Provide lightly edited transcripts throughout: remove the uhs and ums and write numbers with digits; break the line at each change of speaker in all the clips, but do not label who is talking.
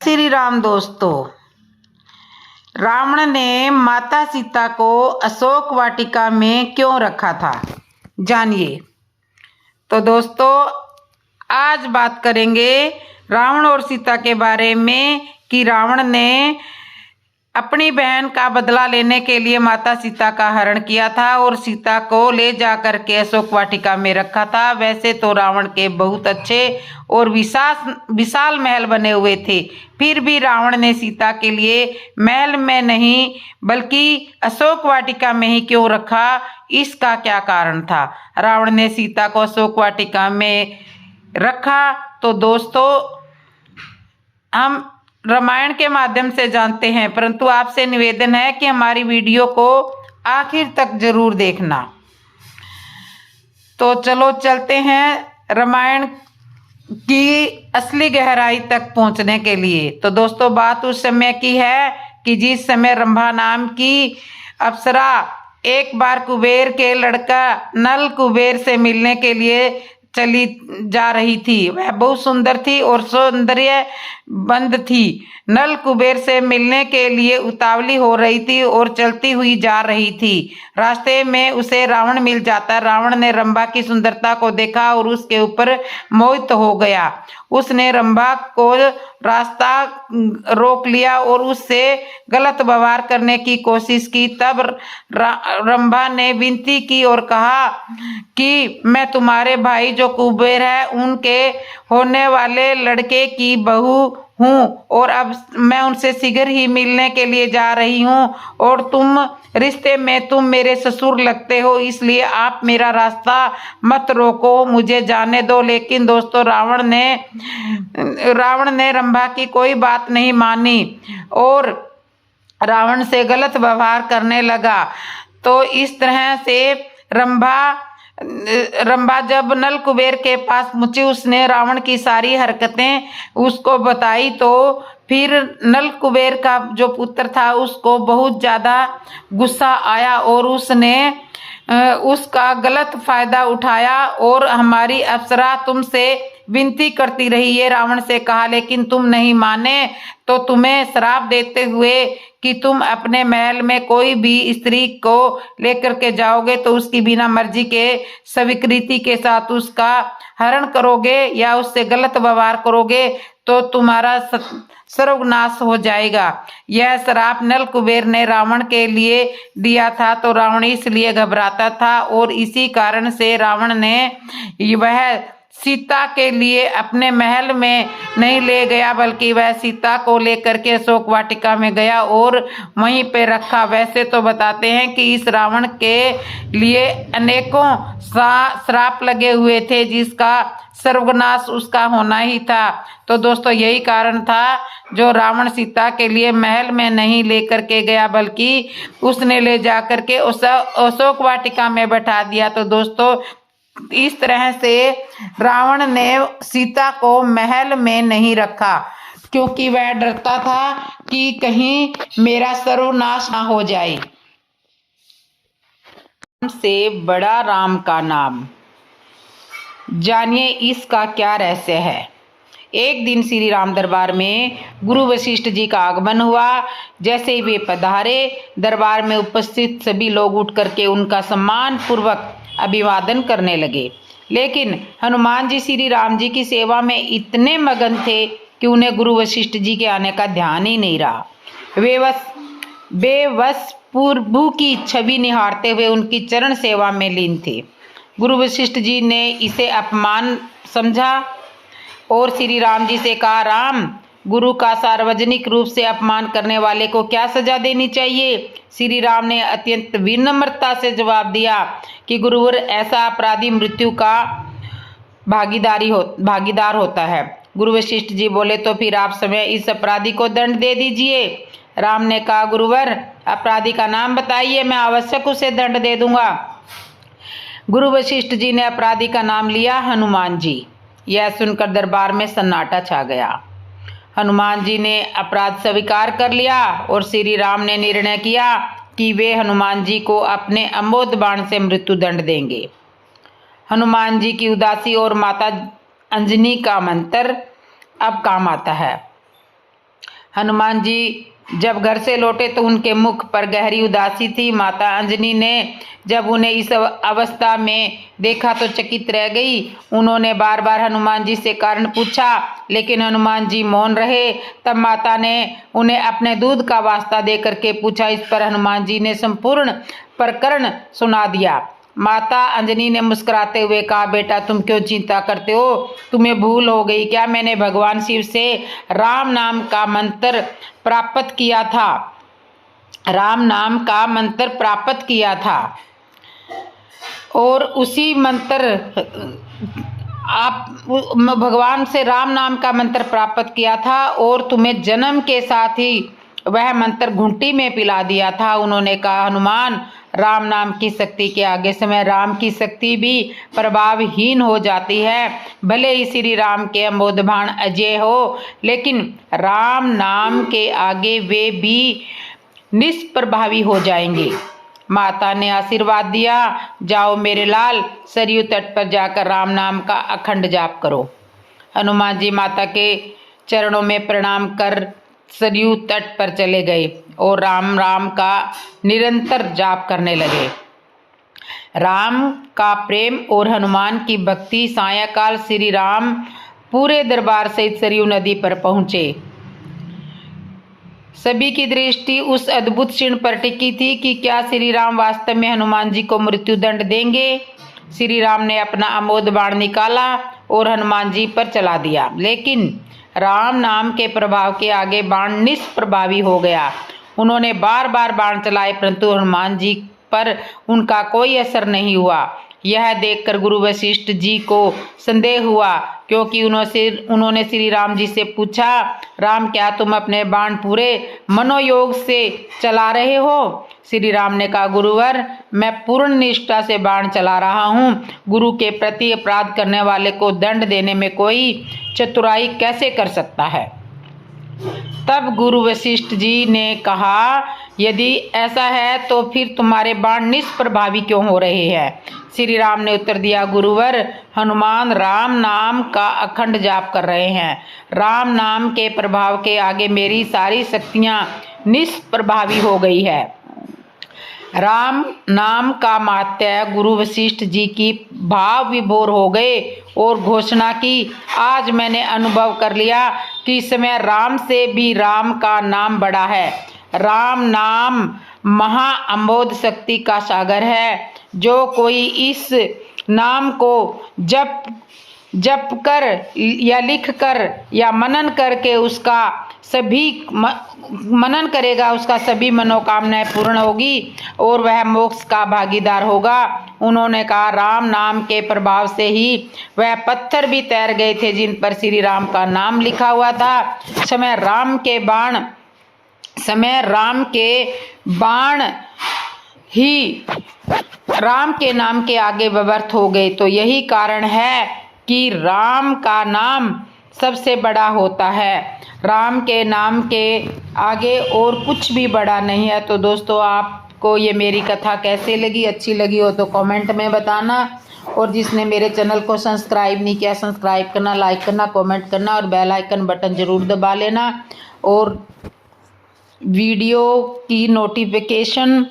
श्री राम दोस्तों, रावण ने माता सीता को अशोक वाटिका में क्यों रखा था, जानिए। तो दोस्तों, आज बात करेंगे रावण और सीता के बारे में कि रावण ने अपनी बहन का बदला लेने के लिए माता सीता का हरण किया था और सीता को ले जाकर के अशोक वाटिका में रखा था। वैसे तो रावण के बहुत अच्छे और विशाल महल बने हुए थे, फिर भी रावण ने सीता के लिए महल में नहीं बल्कि अशोक वाटिका में ही क्यों रखा, इसका क्या कारण था। रावण ने सीता को अशोक वाटिका में रखा तो दोस्तों, हम रामायण के माध्यम से जानते हैं, परंतु आपसे निवेदन है कि हमारी वीडियो को आखिर तक जरूर देखना। तो चलो चलते हैं रामायण की असली गहराई तक पहुंचने के लिए। तो दोस्तों, बात उस समय की है कि जिस समय रंभा नाम की अप्सरा एक बार कुबेर के लड़का नल कुबेर से मिलने के लिए चली जा रही थी। वह बहुत सुंदर थी और सौंदर्य बंद थी। नल कुबेर से मिलने के लिए उतावली हो रही थी और चलती हुई जा रही थी। रास्ते में उसे रावण मिल जाता। रावण ने रंभा की सुंदरता को देखा और उसके ऊपर मोहित हो गया। उसने रंभा को रास्ता रोक लिया और उससे गलत व्यवहार करने की कोशिश की। तब रंभा ने विनती की और कहा कि मैं तुम्हारे भाई जो कुबेर है उनके होने वाले लड़के की बहू हूँ और अब मैं उनसे शीघ्र ही मिलने के लिए जा रही हूँ और तुम रिश्ते में तुम मेरे ससुर लगते हो, इसलिए आप मेरा रास्ता मत रोको, मुझे जाने दो। लेकिन दोस्तों, रावण ने रंभा की कोई बात नहीं मानी और रावण से गलत व्यवहार करने लगा। तो इस तरह से रंभा जब नल कुबेर के पास पहुंची, उसने रावण की सारी हरकतें उसको बताई। तो फिर नल कुबेर का जो पुत्र था उसको बहुत ज्यादा गुस्सा आया और उसने उसका गलत फायदा उठाया और हमारी अप्सरा तुमसे विनती करती रही है, रावण से कहा, लेकिन तुम नहीं माने, तो तुम्हें श्राप देते हुए कि तुम अपने महल में कोई भी स्त्री को लेकर के जाओगे तो उसकी बिना मर्जी के स्वीकृति के साथ उसका हरण करोगे या उससे गलत व्यवहार करोगे तो तुम्हारा सर्वनाश हो जाएगा। यह श्राप नल कुबेर ने रावण के लिए दिया था। तो रावण इसलिए घबराता था और इसी कारण से रावण ने वह सीता के लिए अपने महल में नहीं ले गया, बल्कि वह सीता को लेकर के अशोक वाटिका में गया और वहीं पे रखा। वैसे तो बताते हैं कि इस रावण के लिए अनेकों श्राप लगे हुए थे, जिसका सर्वनाश उसका होना ही था। तो दोस्तों, यही कारण था जो रावण सीता के लिए महल में नहीं लेकर के गया, बल्कि उसने ले जाकर के अशोक वाटिका में बैठा दिया। तो दोस्तों, इस तरह से रावण ने सीता को महल में नहीं रखा, क्योंकि वह डरता था कि कहीं मेरा सर्वनाश ना हो जाए। से बड़ा राम का नाम, जानिए इसका क्या रहस्य है। एक दिन श्री राम दरबार में गुरु वशिष्ठ जी का आगमन हुआ। जैसे ही वे पधारे, दरबार में उपस्थित सभी लोग उठ करके उनका सम्मान पूर्वक अभिवादन करने लगे। लेकिन हनुमान जी श्री राम जी की सेवा में इतने मगन थे कि उन्हें गुरु वशिष्ठ जी के आने का ध्यान ही नहीं रहा। वे बस प्रभु की छवि निहारते हुए उनकी चरण सेवा में लीन थे। गुरु वशिष्ठ जी ने इसे अपमान समझा और श्री राम जी से कहा, राम, गुरु का सार्वजनिक रूप से अपमान करने वाले को क्या सजा देनी चाहिए। श्री राम ने अत्यंत विनम्रता से जवाब दिया कि गुरुवर, ऐसा अपराधी मृत्यु का भागीदार होता है। गुरु वशिष्ठ जी बोले, तो फिर आप समय इस अपराधी को दंड दे दीजिए। राम ने कहा, गुरुवर, अपराधी का नाम बताइए, मैं आवश्यक उसे दंड दे दूंगा। गुरु वशिष्ठ जी ने अपराधी का नाम लिया, हनुमान जी। यह सुनकर दरबार में सन्नाटा छा गया। हनुमान जी ने अपराध स्वीकार कर लिया और श्री राम ने निर्णय किया कि वे हनुमान जी को अपने अमोद बाण से मृत्यु दंड देंगे। हनुमान जी की उदासी और माता अंजनी का मंत्र अब काम आता है। हनुमान जी जब घर से लौटे तो उनके मुख पर गहरी उदासी थी। माता अंजनी ने जब उन्हें इस अवस्था में देखा तो चकित रह गई। उन्होंने बार बार हनुमान जी से कारण पूछा, लेकिन हनुमान जी मौन रहे। तब माता ने उन्हें अपने दूध का वास्ता दे करके पूछा। इस पर हनुमान जी ने संपूर्ण प्रकरण सुना दिया। माता अंजनी ने मुस्कुराते हुए कहा, बेटा तुम क्यों चिंता करते हो? तुम्हें भूल हो गई क्या? मैंने भगवान शिव से राम नाम का मंत्र प्राप्त किया था। राम नाम का मंत्र प्राप्त किया था और उसी मंत्र आप भगवान से राम नाम का मंत्र प्राप्त किया था और तुम्हें जन्म के साथ ही वह मंत्र घुंटी में पिला दिया था। उन्होंने कहा, हनुमान राम नाम की शक्ति के आगे समय राम की शक्ति भी प्रभावहीन हो जाती है। भले ही श्री राम के अमोघ बाण अजय हो, लेकिन राम नाम के आगे वे भी निष्प्रभावी हो जाएंगे। माता ने आशीर्वाद दिया, जाओ मेरे लाल, सरयू तट पर जाकर राम नाम का अखंड जाप करो। हनुमान जी माता के चरणों में प्रणाम कर सरयू तट पर चले गए और राम राम का निरंतर जाप करने लगे। राम का प्रेम और हनुमान की भक्ति। सायंकाल श्री राम पूरे दरबार सहित सरयू नदी पर पहुंचे। सभी की दृष्टि उस अद्भुत क्षण पर टिकी थी कि क्या श्री राम वास्तव में हनुमान जी को मृत्युदंड देंगे। श्री राम ने अपना अमोघ बाण निकाला और हनुमान जी पर चला दिया, लेकिन राम नाम के प्रभाव के आगे बाण निष्प्रभावी हो गया। उन्होंने बार बार बाण चलाए, परंतु हनुमान जी पर उनका कोई असर नहीं हुआ। यह देखकर गुरु वशिष्ठ जी को संदेह हुआ, क्योंकि उन्होंने श्री राम जी से पूछा, राम क्या तुम अपने बाण पूरे मनोयोग से चला रहे हो? श्री राम ने कहा, गुरुवर मैं पूर्ण निष्ठा से बाण चला रहा हूँ। गुरु के प्रति अपराध करने वाले को दंड देने में कोई चतुराई कैसे कर सकता है? तब गुरु वशिष्ठ जी ने कहा, यदि ऐसा है तो फिर तुम्हारे बाण निष्प्रभावी क्यों हो रहे हैं? श्री राम ने उत्तर दिया, गुरुवर हनुमान राम नाम का अखंड जाप कर रहे हैं। राम नाम के प्रभाव के आगे मेरी सारी शक्तियां निष्प्रभावी हो गई है। राम नाम का मात्य गुरु वशिष्ठ जी की भाव विभोर हो गए और घोषणा की, आज मैंने अनुभव कर लिया कि इस समय राम से भी राम का नाम बड़ा है। राम नाम महा अमोघ शक्ति का सागर है। जो कोई इस नाम को जप कर या लिख कर या मनन करके उसका सभी मनोकामनाएं पूर्ण होगी और वह मोक्ष का भागीदार होगा। उन्होंने कहा, राम नाम के प्रभाव से ही वह पत्थर भी तैर गए थे जिन पर श्री राम का नाम लिखा हुआ था। समय राम के बाण ही राम के नाम के आगे व्यर्थ हो गए। तो यही कारण है कि राम का नाम सबसे बड़ा होता है। राम के नाम के आगे और कुछ भी बड़ा नहीं है। तो दोस्तों, आपको ये मेरी कथा कैसे लगी? अच्छी लगी हो तो कमेंट में बताना, और जिसने मेरे चैनल को सब्सक्राइब नहीं किया, सब्सक्राइब करना, लाइक करना, कमेंट करना और बेल आइकन बटन ज़रूर दबा लेना और वीडियो की नोटिफिकेशन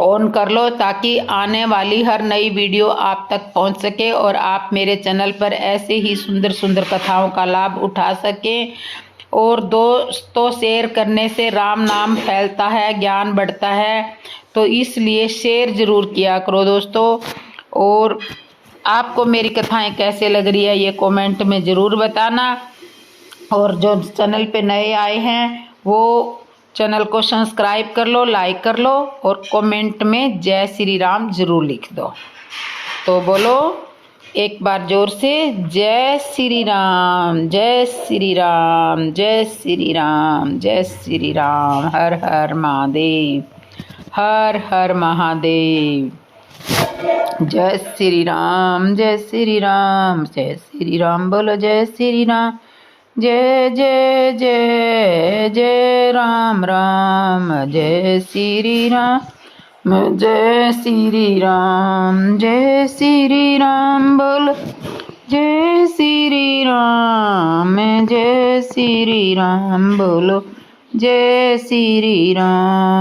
ऑन कर लो ताकि आने वाली हर नई वीडियो आप तक पहुंच सके और आप मेरे चैनल पर ऐसे ही सुंदर सुंदर कथाओं का लाभ उठा सकें। और दोस्तों, शेयर करने से राम नाम फैलता है, ज्ञान बढ़ता है, तो इसलिए शेयर ज़रूर किया करो दोस्तों। और आपको मेरी कथाएं कैसे लग रही है ये कमेंट में ज़रूर बताना। और जो चैनल पे नए आए हैं वो चैनल को सब्सक्राइब कर लो, लाइक कर लो और कमेंट में जय श्री राम ज़रूर लिख दो। तो बोलो एक बार जोर से, जय श्री राम, जय श्री राम, जय श्री राम, जय श्री राम। हर हर महादेव, हर हर महादेव। जय श्री राम, जय श्री राम, जय श्री राम। बोलो जय श्री राम, जय जय जय जय राम राम, जय श्री राम, जय श्री राम, जय श्री राम। बोल जय श्री राम जय श्री राम बोलो जय श्री राम।